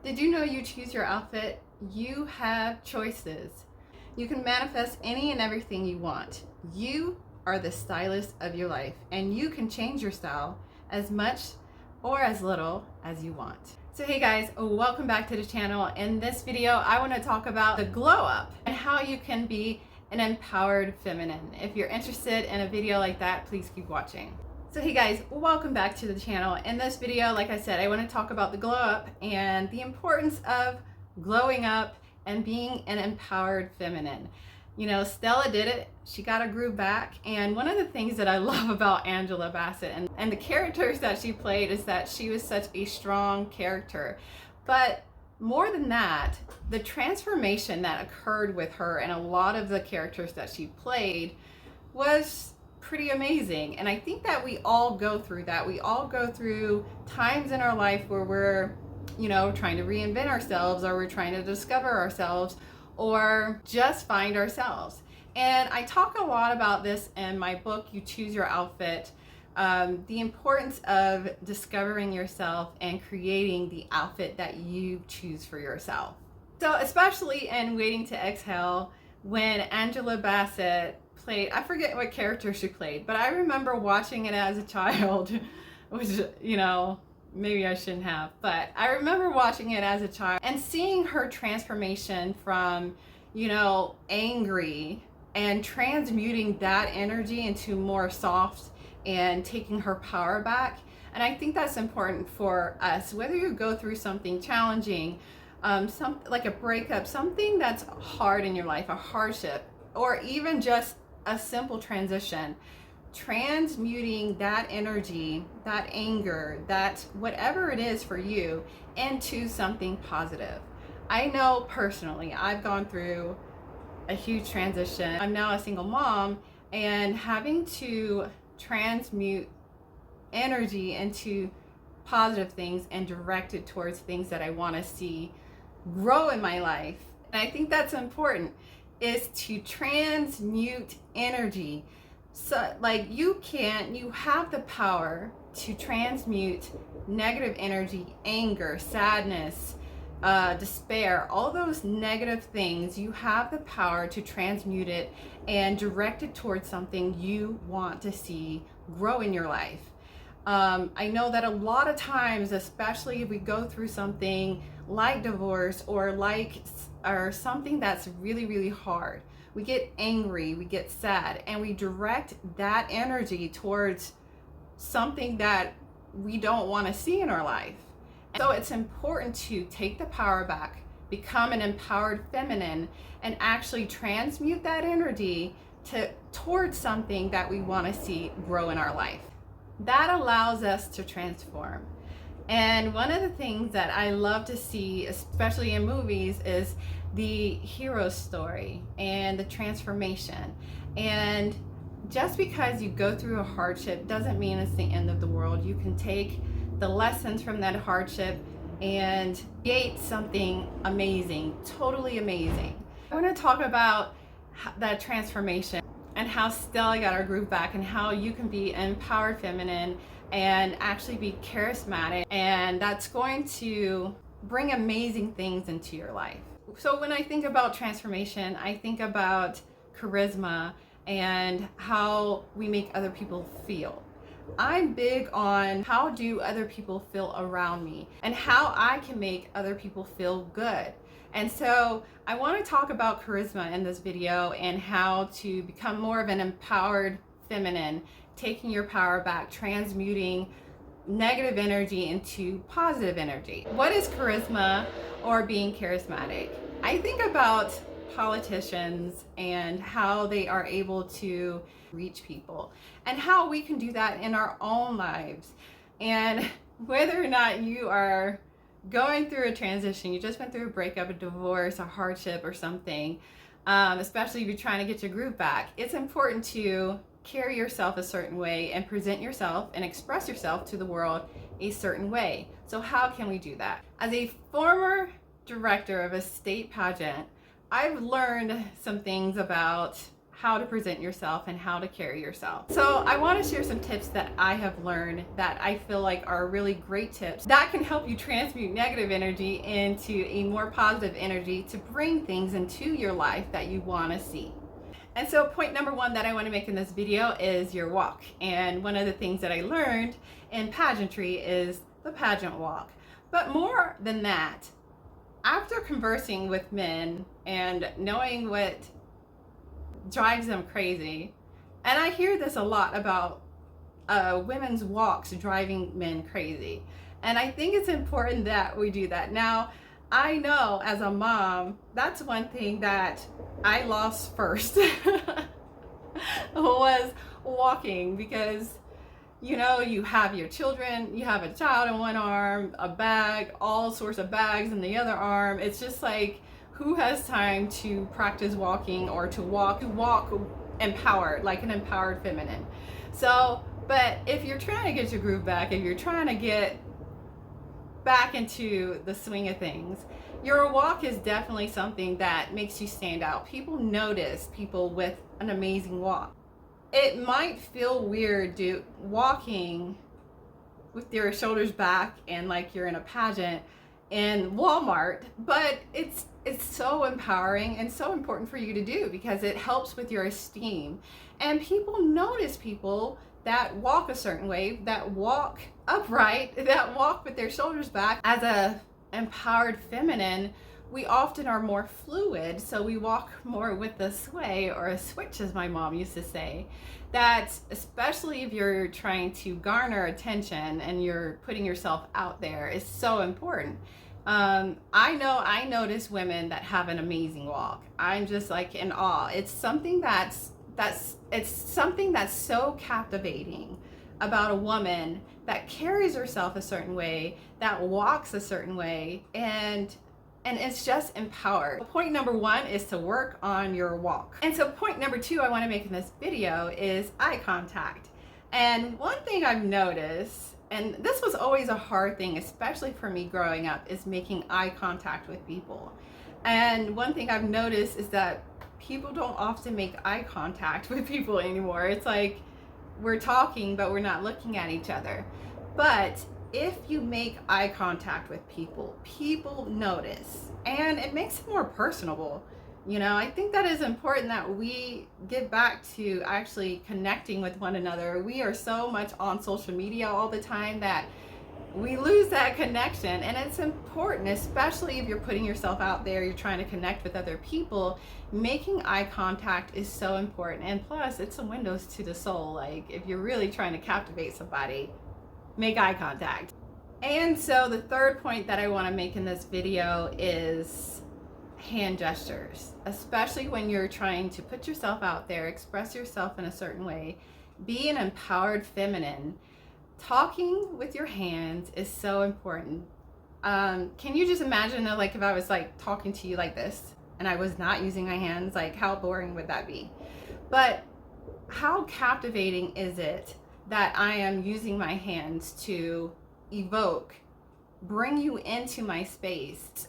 Did you know you choose your outfit? You have choices. You can manifest any and everything you want. You are the stylist of your life, and you can change your style as much or as little as you want. So hey guys, welcome back to the channel. In this video, I want to talk about the glow up and how you can be an empowered feminine. If you're interested in a video like that, please keep watching. So hey guys, welcome back to the channel. In this video, like I said, I want to talk about the glow up and the importance of glowing up and being an empowered feminine. You know, Stella did it. She got her groove back. And one of the things that I love about Angela Bassett and the characters that she played is that she was such a strong character. But more than that, the transformation that occurred with her and a lot of the characters that she played was pretty amazing. And I think that we all go through that. We all go through times in our life where we're, you know, trying to reinvent ourselves, or we're trying to discover ourselves, or just find ourselves. And I talk a lot about this in my book, You Choose Your Outfit, the importance of discovering yourself and creating the outfit that you choose for yourself. So especially in Waiting to Exhale, when Angela Bassett played, I forget what character she played, but I remember watching it as a child, which, you know, maybe I shouldn't have, but I remember watching it as a child and seeing her transformation from, you know, angry and transmuting that energy into more soft and taking her power back. And I think that's important for us, whether you go through something challenging, something like a breakup, something that's hard in your life, a hardship, or even just a simple transition. Transmuting that energy, that anger, that whatever it is for you, into something positive. I know personally, I've gone through a huge transition. I'm now a single mom, and having to transmute energy into positive things and direct it towards things that I want to see grow in my life. And I think that's important, is to transmute energy. So like you have the power to transmute negative energy, anger, sadness, despair, all those negative things. You have the power to transmute it and direct it towards something you want to see grow in your life. I know that a lot of times, especially if we go through something like divorce or something that's really, really hard, we get angry, we get sad, and we direct that energy towards something that we don't want to see in our life. So it's important to take the power back, become an empowered feminine, and actually transmute that energy towards something that we want to see grow in our life. That allows us to transform. And one of the things that I love to see, especially in movies, is the hero story and the transformation. And just because you go through a hardship doesn't mean it's the end of the world. You can take the lessons from that hardship and create something amazing, totally amazing. I want to talk about that transformation and how Stella got her groove back, and how you can be an empowered feminine and actually be charismatic, and that's going to bring amazing things into your life. So when I think about transformation, I think about charisma and how we make other people feel. I'm big on how do other people feel around me and how I can make other people feel good. And so I want to talk about charisma in this video and how to become more of an empowered feminine, taking your power back, transmuting negative energy into positive energy. What is charisma or being charismatic? I think about politicians and how they are able to reach people, and how we can do that in our own lives. And whether or not you are going through a transition, you just went through a breakup, a divorce, a hardship or something, especially if you're trying to get your groove back, it's important to carry yourself a certain way and present yourself and express yourself to the world a certain way. So how can we do that? As a former director of a state pageant, I've learned some things about how to present yourself and how to carry yourself. So I want to share some tips that I have learned that I feel like are really great tips that can help you transmute negative energy into a more positive energy to bring things into your life that you want to see. And so point number one that I want to make in this video is your walk. And one of the things that I learned in pageantry is the pageant walk. But more than that, after conversing with men and knowing what drives them crazy, and I hear this a lot about women's walks driving men crazy, and I think it's important that we do that. Now, I know as a mom, that's one thing that I lost first was walking, because you know, you have your children, you have a child in one arm, a bag, all sorts of bags in the other arm. It's just like, who has time to practice walking or to walk empowered, like an empowered feminine? So, but if you're trying to get your groove back, if you're trying to get back into the swing of things, your walk is definitely something that makes you stand out. People notice people with an amazing walk. It might feel weird walking with your shoulders back and like you're in a pageant in Walmart, but it's so empowering and so important for you to do, because it helps with your esteem. And people notice people that walk a certain way, that walk upright, that walk with their shoulders back. As a empowered feminine, we often are more fluid, so we walk more with a sway or a switch, as my mom used to say. That, especially if you're trying to garner attention and you're putting yourself out there, is so important. I notice women that have an amazing walk. I'm just like in awe. It's something that's so captivating about a woman that carries herself a certain way, that walks a certain way, and it's just empowered. Point number one is to work on your walk. And so point number two I want to make in this video is eye contact. And one thing I've noticed, and this was always a hard thing, especially for me growing up, is making eye contact with people. And one thing I've noticed is that people don't often make eye contact with people anymore. It's like we're talking, but we're not looking at each other. But if you make eye contact with people, people notice, and it makes it more personable. You know, I think that is important that we get back to actually connecting with one another. We are so much on social media all the time that we lose that connection, and it's important, especially if you're putting yourself out there, you're trying to connect with other people. Making eye contact is so important, and plus it's a windows to the soul. Like, if you're really trying to captivate somebody, make eye contact. And so the third point that I want to make in this video is hand gestures, especially when you're trying to put yourself out there, express yourself in a certain way, be an empowered feminine. Talking with your hands is so important. Can you just imagine, like, if I was like talking to you like this and I was not using my hands? Like, how boring would that be? But how captivating is it that I am using my hands to evoke, bring you into my space?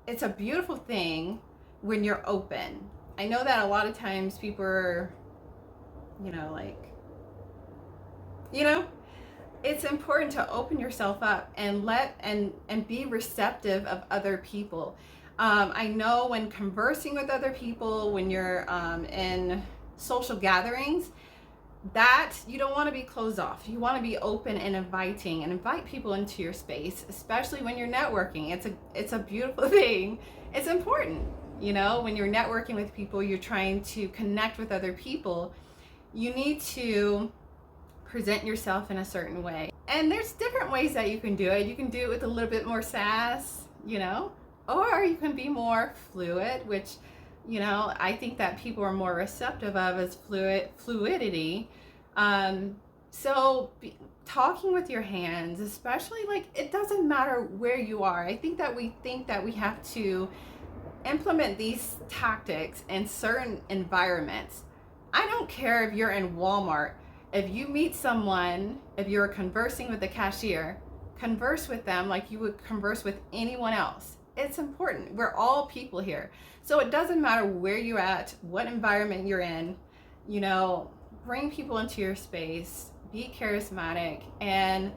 It's a beautiful thing when you're open. I know that a lot of times people are, it's important to open yourself up and be receptive of other people. I know when conversing with other people, when you're in social gatherings, that you don't want to be closed off. You want to be open and inviting, and invite people into your space, especially when you're networking. It's a beautiful thing. It's important. You know, when you're networking with people, you're trying to connect with other people, you need to present yourself in a certain way. And there's different ways that you can do it. You can do it with a little bit more sass, or you can be more fluid, which, I think that people are more receptive of as fluidity. Talking with your hands, especially, like, it doesn't matter where you are. I think that we have to implement these tactics in certain environments. I don't care if you're in Walmart. If you meet someone, if you're conversing with the cashier, converse with them like you would converse with anyone else. it's important. We're all people here. So it doesn't matter where you're at, what environment you're in, you know, bring people into your space, be charismatic, and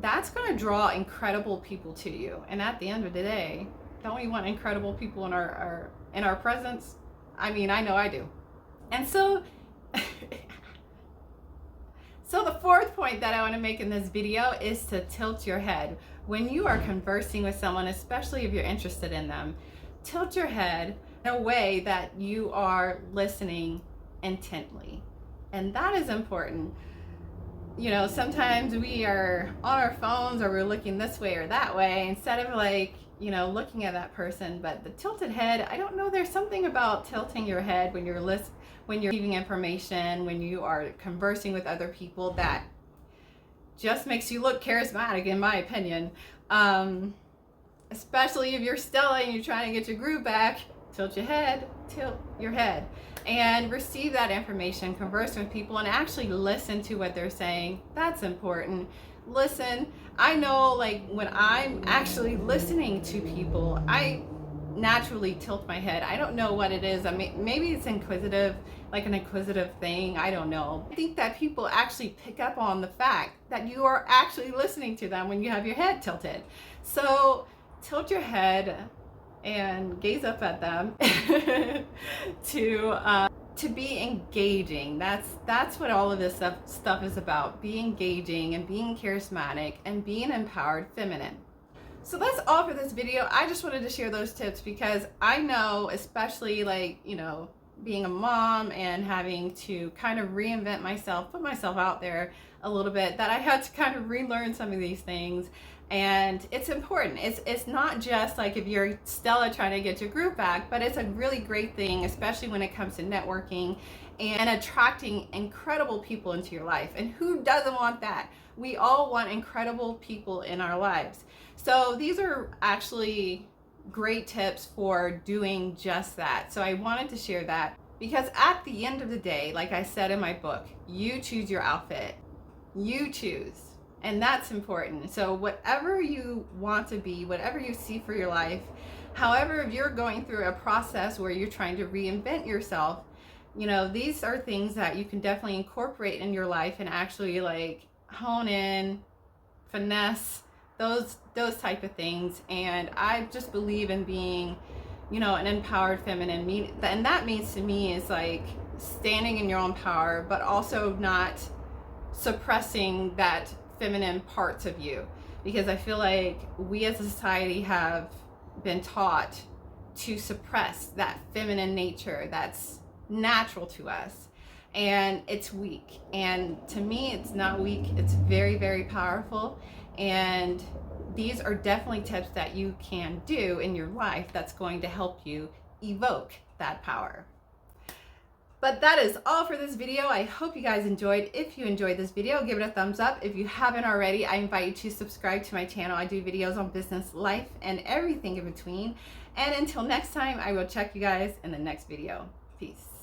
that's going to draw incredible people to you. And at the end of the day, don't we want incredible people in our presence? I mean, I know I do. And so so the fourth point that I want to make in this video is to tilt your head. When you are conversing with someone, especially if you're interested in them, tilt your head in a way that you are listening intently. And that is important. You know, sometimes we are on our phones or we're looking this way or that way instead of like, you know, looking at that person. But the tilted head, I don't know, there's something about tilting your head when you're receiving information, when you are conversing with other people, that just makes you look charismatic, in my opinion. Especially if you're Stella and you're trying to get your groove back, tilt your head, and receive that information, converse with people, and actually listen to what they're saying. That's important. Listen. I know, like, when I'm actually listening to people, I naturally tilt my head. I don't know what it is. I mean, maybe it's inquisitive, like an inquisitive thing. I don't know. I think that people actually pick up on the fact that you are actually listening to them when you have your head tilted. So tilt your head and gaze up at them to be engaging. That's what all of this stuff is about. Be engaging and being charismatic and being empowered feminine. So that's all for this video. I just wanted to share those tips because I know, especially like, you know, being a mom and having to kind of reinvent myself, put myself out there a little bit, that I had to kind of relearn some of these things. And it's important. It's not just like if you're Stella trying to get your group back, but it's a really great thing, especially when it comes to networking and attracting incredible people into your life. And who doesn't want that? We all want incredible people in our lives. So these are actually great tips for doing just that. So I wanted to share that because at the end of the day, like I said in my book, you choose your outfit. You choose. And that's important. So whatever you want to be, whatever you see for your life, however, if you're going through a process where you're trying to reinvent yourself, you know, these are things that you can definitely incorporate in your life and actually like hone in, finesse, those type of things. And I just believe in being, you know, an empowered feminine. And that means to me is like standing in your own power, but also not suppressing that feminine parts of you, because I feel like we as a society have been taught to suppress that feminine nature that's natural to us, and it's weak. And to me, it's not weak, it's very, very powerful. And these are definitely tips that you can do in your life that's going to help you evoke that power. But that is all for this video. I hope you guys enjoyed. If you enjoyed this video, give it a thumbs up. If you haven't already, I invite you to subscribe to my channel. I do videos on business, life, and everything in between. And until next time, I will check you guys in the next video. Peace.